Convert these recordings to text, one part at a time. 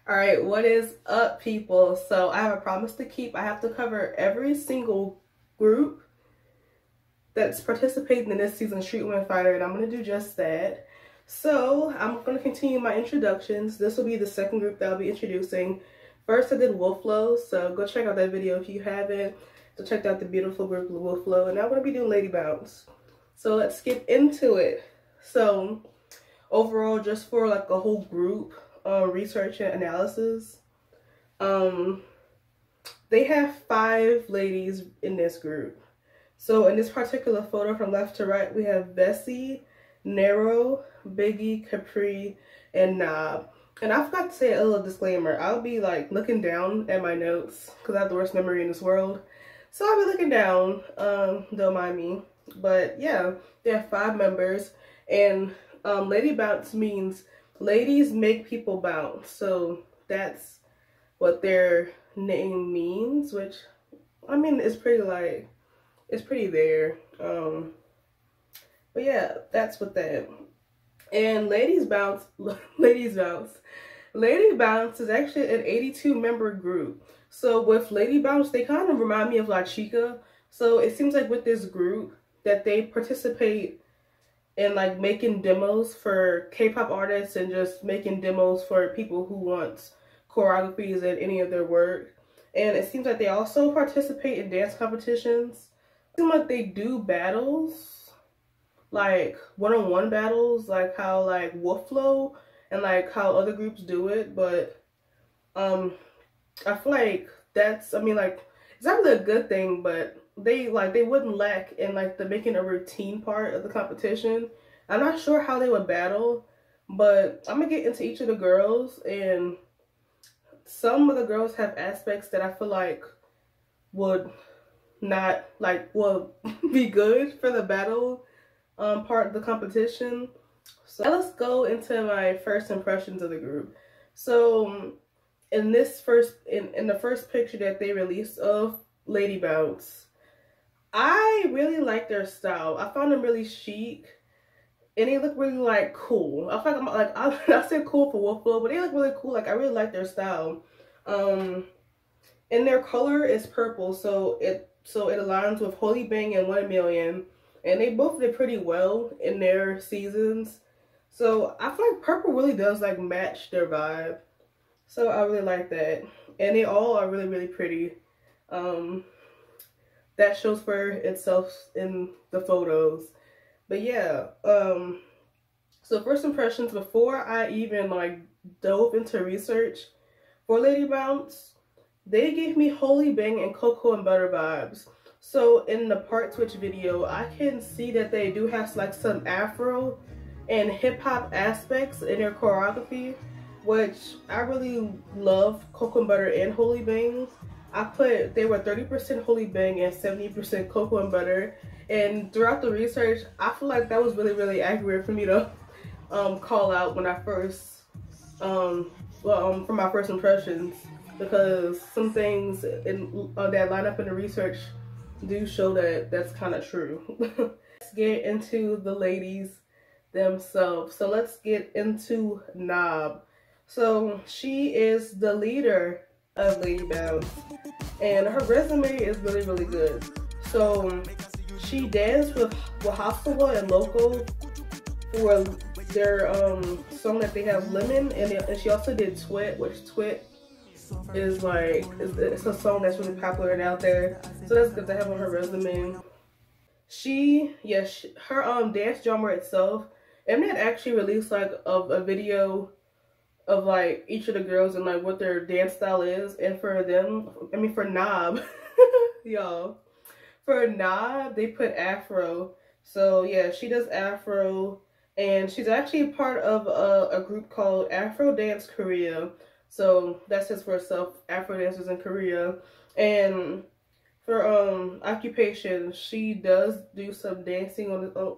All right, what is up, people? So I have a promise to keep. I have to cover every single group that's participating in this season's Street Women Fighter, and I'm going to do just that. So I'm going to continue my introductions. This will be the second group that I'll be introducing. First, I did Wolflow, so go check out that video if you haven't. So check out the beautiful group Wolflow, and now I'm going to be doing Lady Bounce. So let's get into it. So overall, just for like a whole group research and analysis, they have 5 ladies in this group. So in this particular photo from left to right, we have Vessi, Nero, Biggie, Capri, and Nob. And I forgot to say a little disclaimer. I'll be like looking down at my notes because I have the worst memory in this world. So I'll be looking down, don't mind me. But yeah, they have 5 members, and Lady Bounce means ladies make people bounce. So that's what their name means, which, I mean, it's pretty like, it's pretty there. But yeah, that's what that. And Lady Bounce is actually an 82 member group. So with Lady Bounce, they kind of remind me of La Chica. So it seems like with this group that they participate in like making demos for K-pop artists and just making demos for people who want choreographies in any of their work. And it seems like they also participate in dance competitions. It seems like they do battles, like one-on-one battles, like how like Wolflow and like how other groups do it. But I feel like that's, I mean, like, it's not really a good thing, but they wouldn't lack in like the making a routine part of the competition. I'm not sure how they would battle, but I'm gonna get into each of the girls, and some of the girls have aspects that I feel like would not like will be good for the battle part of the competition. So let's go into my first impressions of the group. So in this in the first picture that they released of Lady Bounce, I really like their style. I found them really chic, and they look really like cool. I feel like I'm like I said cool for Wolflow, but they look really cool. Like I really like their style. And their color is purple, so it aligns with Holy Bang and 1 Million, and they both did pretty well in their seasons. So I feel like purple really does like match their vibe. So I really like that, and they all are really, really pretty. That shows for itself in the photos. But yeah, so first impressions, before I even like dove into research for Lady Bounce, they gave me Holy Bang and Cocoa and Butter vibes. So in the part switch video, I can see that they do have like some Afro and hip hop aspects in their choreography, which I really love. Cocoa and Butter and Holy Bang. They were 30% Holy Bang and 70% Cocoa and Butter. And throughout the research, I feel like that was really, really accurate for me to call out when I first, from my first impressions, because some things that line up in the research do show that that's kind of true. Let's get into the ladies themselves. So let's get into Nob. So she is the leader of Lady Bounce, and her resume is really, really good. So she danced with Hafsawa and Loco for their song that they have, Lemon, and she also did Twit, which Twit is like, it's a song that's really popular and out there. So that's good to have on her resume. Her dance genre itself, Mnet actually released like a video of like each of the girls and like what their dance style is, and for them, I mean for Nob, y'all, for Nob they put Afro. So yeah, she does Afro, and she's actually part of a group called Afro Dance Korea. So that says for herself, Afro dancers in Korea. And for occupation, she does do some dancing on the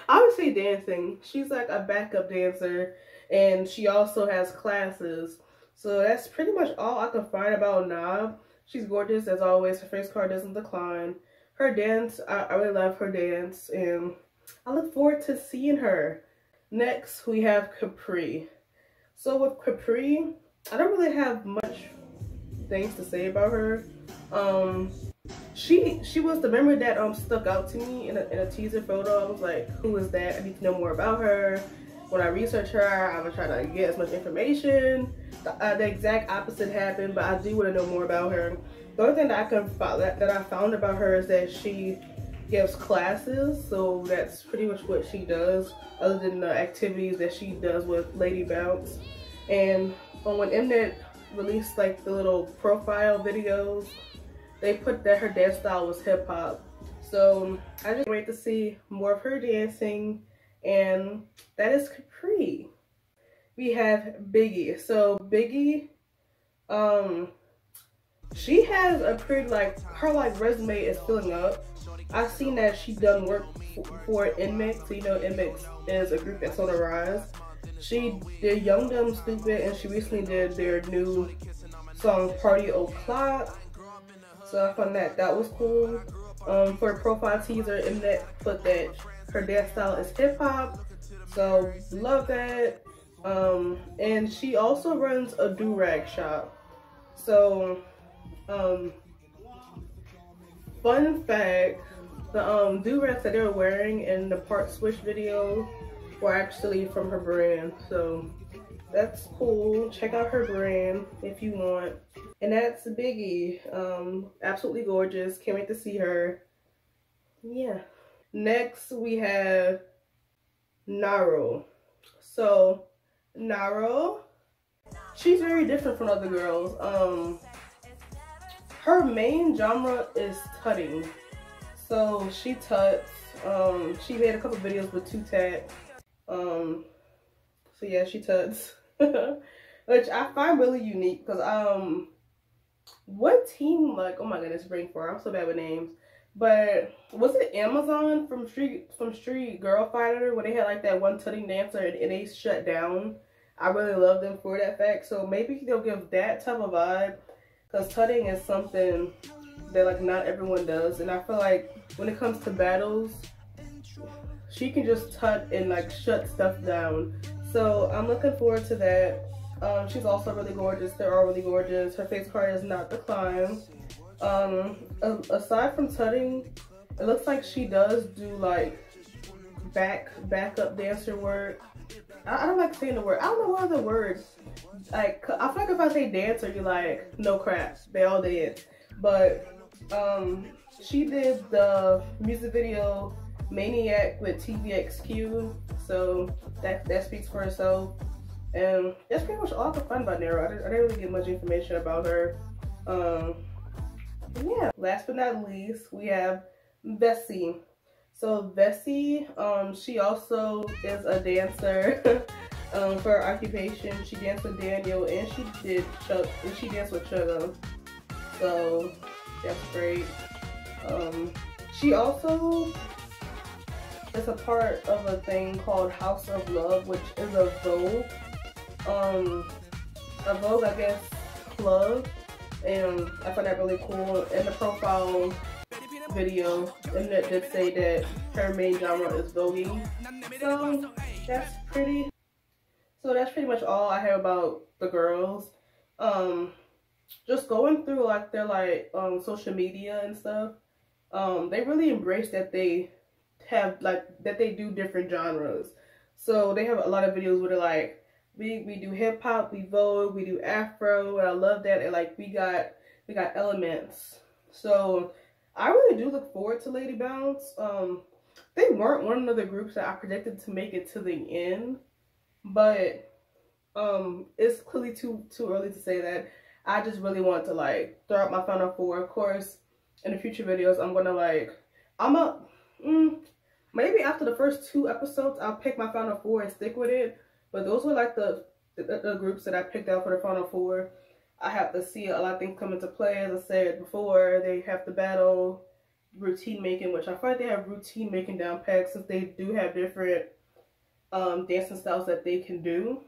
I would say dancing. She's like a backup dancer, and she also has classes. So that's pretty much all I can find about Nob. She's gorgeous as always. Her face card doesn't decline. Her dance, I really love her dance, and I look forward to seeing her. Next, we have Capri. So with Capri, I don't really have much things to say about her. She was the member that stuck out to me in a teaser photo. I was like, who is that? I need to know more about her. When I researched her, I was trying to get as much information. The exact opposite happened, but I do want to know more about her. The only thing that I found about her is that she gives classes, so that's pretty much what she does, other than the activities that she does with Lady Bounce. And when Mnet released like the little profile videos, they put that her dance style was hip hop. So I just wait to see more of her dancing, and that is Capri. We have Biggie. So Biggie, she has a pretty her resume is filling up. I've seen that she done work for NMIXX. So you know NMIXX is a group that's on the rise. She did Young Dumb Stupid, and she recently did their new song Party O'Clock. So I found that was cool. For a profile teaser, Mnet put that her dance style is hip hop. So love that. And she also runs a do-rag shop. So fun fact, the do-rags that they were wearing in the Part Switch video were actually from her brand. So that's cool. Check out her brand if you want. And that's Biggie. Absolutely gorgeous. Can't wait to see her. Yeah. Next we have Naro. So Naro, she's very different from other girls. Her main genre is tutting. So she tuts. She made a couple videos with Two Tat. So yeah, she tuts. Which I find really unique because what team, like, oh my goodness, brain for, I'm so bad with names. But was it Amazon from Street Girl Fighter where they had like that one tutting dancer and they shut down? I really love them for that fact. So maybe they'll give that type of vibe, because tutting is something that like not everyone does. And I feel like when it comes to battles, she can just tut and like shut stuff down. So I'm looking forward to that. She's also really gorgeous. They're all really gorgeous. Her face card is not declined. Aside from tutting, it looks like she does do like backup dancer work. I don't like saying the word. I don't know what other words. Like, I feel like if I say dancer, you're like, no crap, they all did. But she did the music video Maniac with TVXQ, so that speaks for herself. And that's pretty much all I could find about Naro. I didn't really get much information about her. Yeah. Last but not least, we have Vessi. So Vessi, she also is a dancer. For her occupation, she danced with Daniel, and she danced with Chugga. So that's great. She also is a part of a thing called House of Love, which is a Vogue, I guess, club, and I find that really cool. In the profile video, Mnet did say that her main genre is voguing. So that's pretty much all I have about the girls. Just going through like their social media and stuff. They really embrace that they have that they do different genres. So they have a lot of videos where they're like, we do hip hop, we vogue, we do Afro, and I love that. And like we got elements. So I really do look forward to Lady Bounce. They weren't one of the groups that I predicted to make it to the end, but it's clearly too early to say that. I just really want to like throw out my final four. Of course, in the future videos, I'm gonna maybe after the first 2 episodes, I'll pick my final four and stick with it. But those were like the groups that I picked out for the final four. I have to see a lot of things come into play. As I said before, they have to battle routine making, which I feel like they have routine making down pat, since they do have different dancing styles that they can do.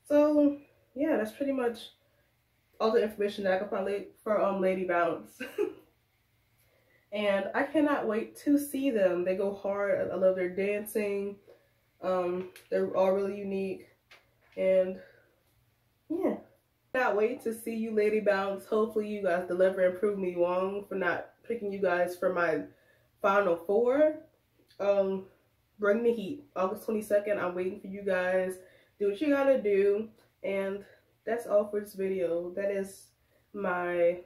So yeah, that's pretty much all the information that I can find for Lady Bounce. And I cannot wait to see them. They go hard. I love their dancing. They're all really unique. And yeah. Cannot wait to see you, Lady Bounce. Hopefully you guys deliver and prove me wrong for not picking you guys for my final four. Bring the heat. August 22nd, I'm waiting for you guys. Do what you gotta do. And that's all for this video. That is my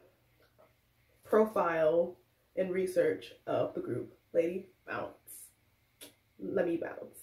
profile and research of the group Lady Bounce. Let me bounce.